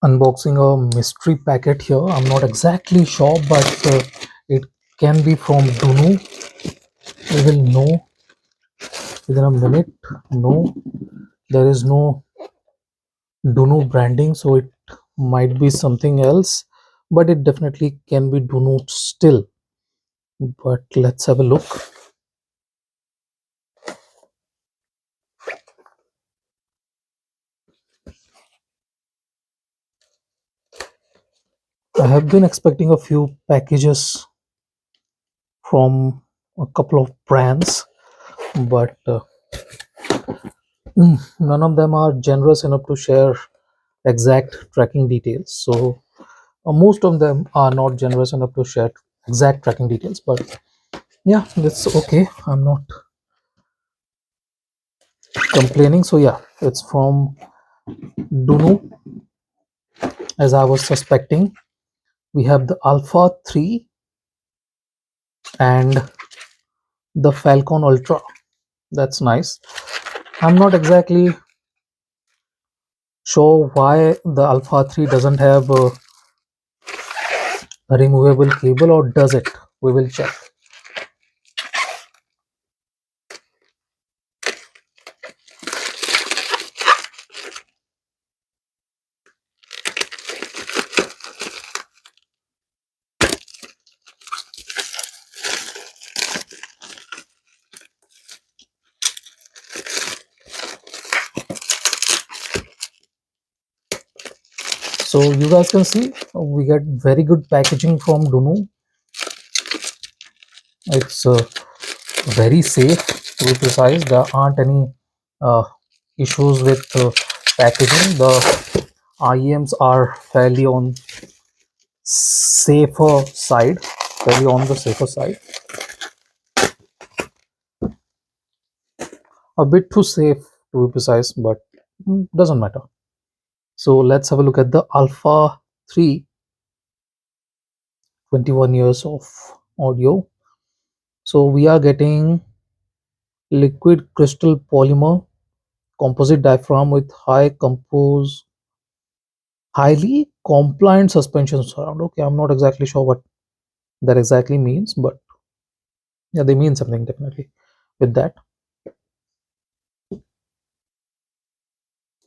unboxing a mystery packet here. I'm not exactly sure, but it can be from DUNU. We will know within a minute. No, there is no DUNU branding, so it might be something else, but it definitely can be DUNU still. But let's have a look. I have been expecting a few packages from a couple of brands, but none of them are generous enough to share exact tracking details. So most of them are not generous enough to share exact tracking details, but yeah, that's okay. I'm not complaining. So yeah, it's from DUNU, as I was suspecting. We have the Alpha 3 and the Falcon Ultra. That's nice. I'm not exactly sure why the Alpha 3 doesn't have a removable cable, or does it? We will check. So you guys can see we get very good packaging from DUNU. It's very safe, to be precise. There aren't any uh, issues with packaging. The IEMs are fairly on safer side, fairly on the safer side. A bit too safe, to be precise, but doesn't matter. So let's have a look at the Alpha 3, 21 years of audio. So we are getting liquid crystal polymer composite diaphragm with highly compliant suspension surround. Okay, I'm not exactly sure what that exactly means, but yeah, they mean something definitely with that.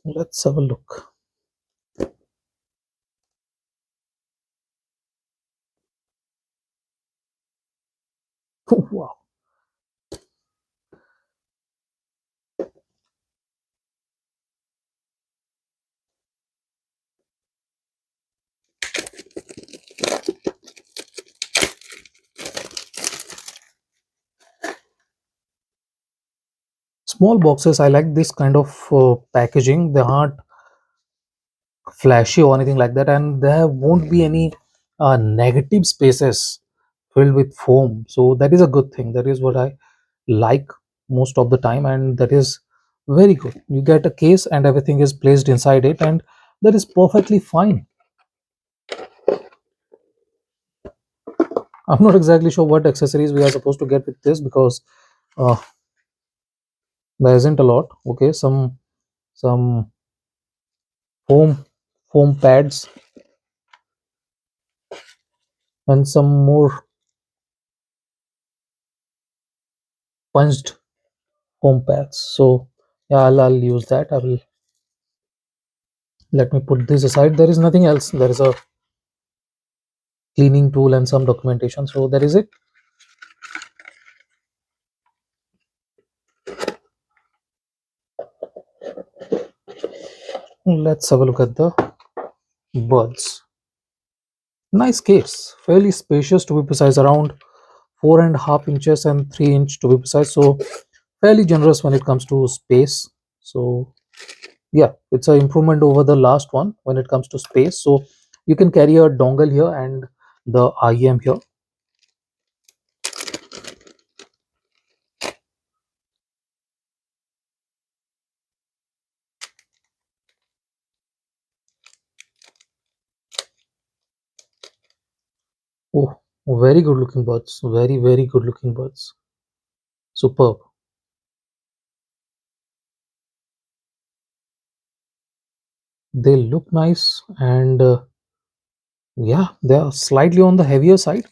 Let's have a look. Wow. Small boxes. I like this kind of packaging. They aren't flashy or anything like that, and there won't be any negative spaces filled with foam. So that is a good thing. That is what I like most of the time, and that is very good. You get a case and everything is placed inside it, and that is perfectly fine. I'm not exactly sure what accessories we are supposed to get with this, because uh, there isn't a lot. Okay, some foam foam pads and some more punched foam pads. So yeah, I'll use that. I will. Let me put this aside. There is nothing else. There is a cleaning tool and some documentation. So that is it. Let's have a look at the buds. Nice case, fairly spacious, to be precise, around 4.5 inches and 3 inch, to be precise. So fairly generous when it comes to space. So yeah, it's an improvement over the last one when it comes to space. So you can carry a dongle here and the IEM here. Oh, very good looking buds. Very good looking buds. Superb. They look nice, and yeah, they are slightly on the heavier side,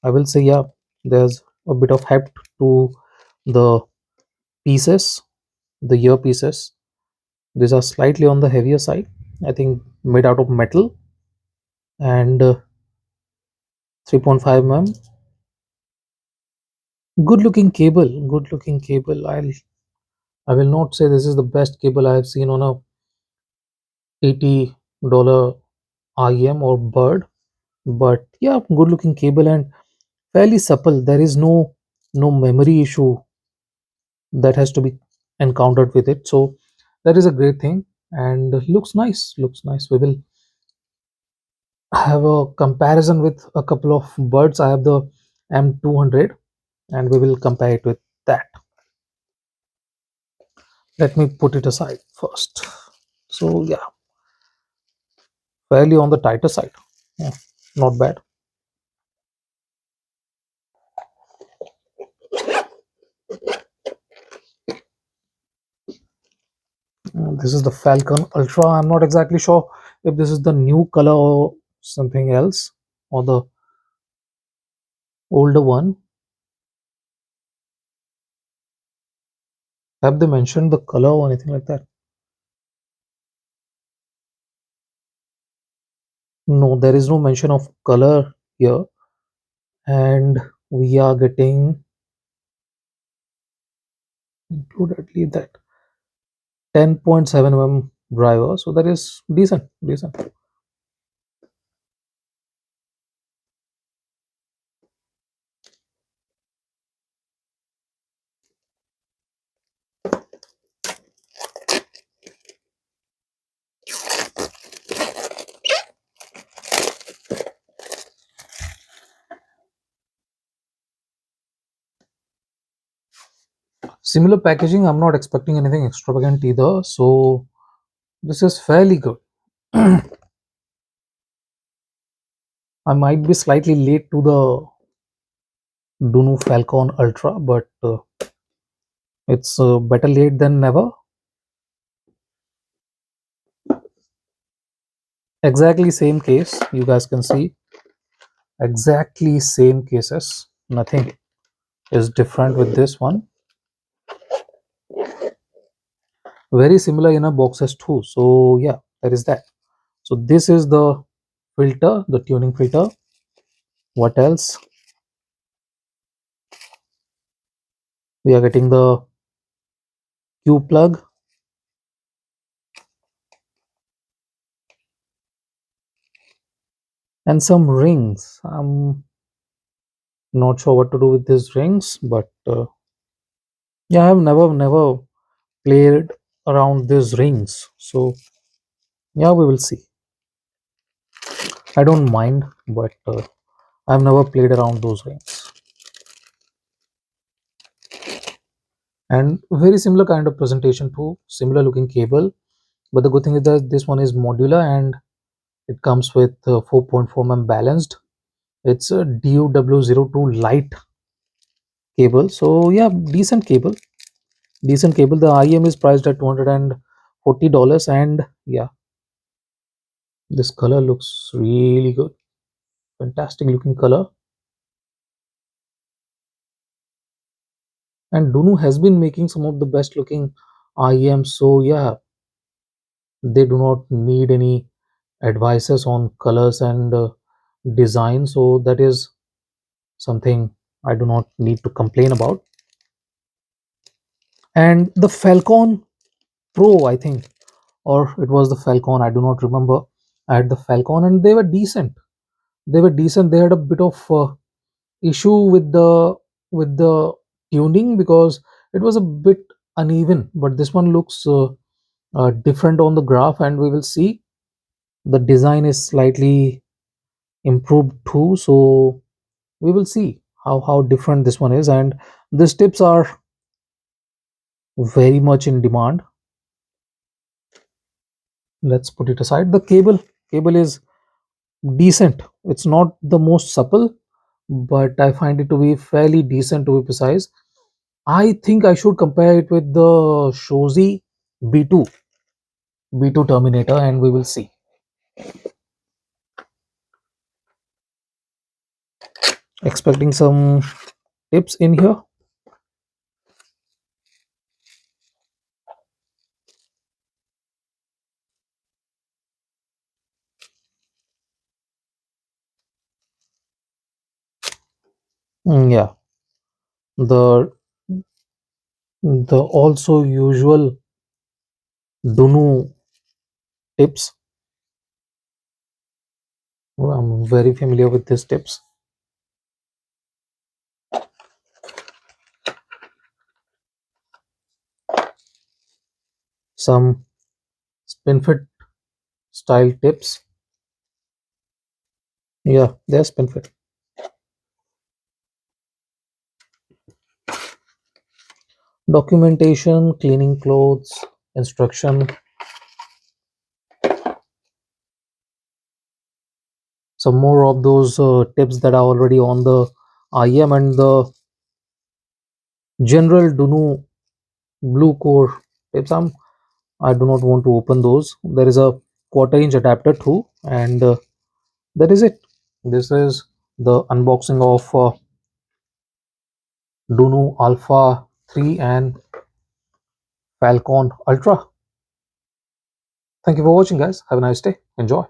I will say. Yeah, there's a bit of heft to the pieces, the ear pieces. These are slightly on the heavier side, I think, made out of metal. And 3.5 mm. Good looking cable. I will not say this is the best cable I have seen on a $80 IM or bird, but yeah, good looking cable and fairly supple. There is no memory issue that has to be encountered with it. So that is a great thing, and looks nice. Looks nice. We will have a comparison with a couple of birds. I have the M200, and we will compare it with that. Let me put it aside first. So yeah, fairly on the tighter side. Yeah, not bad. This is the Falcon Ultra. I'm not exactly sure if this is the new color or something else, or the older one. Have they mentioned the color or anything like that? No, there is no mention of color here. And we are getting included that 10.7 mm driver. So that is decent, decent. Similar packaging. I'm not expecting anything extravagant either. So this is fairly good. I might be slightly late to the DUNU Falcon Ultra, but it's better late than never. Exactly same case. You guys can see exactly same cases. Nothing is different with this one. Very similar in a boxes too. So yeah, that is that. So this is the filter, the tuning filter. What else? We are getting the Q plug, and some rings. I'm not sure what to do with these rings, but yeah, I've never played around these rings. So yeah, we will see. I don't mind, but I've never played around those rings. And very similar kind of presentation too, similar looking cable. But the good thing is that this one is modular, and it comes with 4.4 mm balanced. It's a DUW02 light cable. So yeah, decent cable. Decent cable. The IM is priced at $240, and yeah, this color looks really good. Fantastic looking color. And DUNU has been making some of the best looking IEMs. So yeah, they do not need any advices on colors and design. So that is something I do not need to complain about. And the Falcon Pro, I think, or it was the Falcon, I do not remember. I had the Falcon, and they were decent. They were decent. They had a bit of issue with the tuning, because it was a bit uneven. But this one looks different on the graph, and we will see the design is slightly improved too. So we will see how different this one is, and these tips are very much in demand. Let's put it aside. The cable is decent. It's not the most supple, but I find it to be fairly decent, to be precise. I think I should compare it with the Shozi B2. B2 terminator, and we will see. Expecting some tips in here. Yeah, the also usual DUNU tips. I'm very familiar with these tips. Some spin fit style tips. Yeah, they're spin fit. Documentation, cleaning clothes, instruction. Some more of those tips that are already on the IM and the general DUNU blue core tips. I do not want to open those. There is a quarter-inch adapter too, and that is it. This is the unboxing of DUNU Alpha 3 and Falcon Ultra. Thank you for watching, guys. Have a nice day. Enjoy.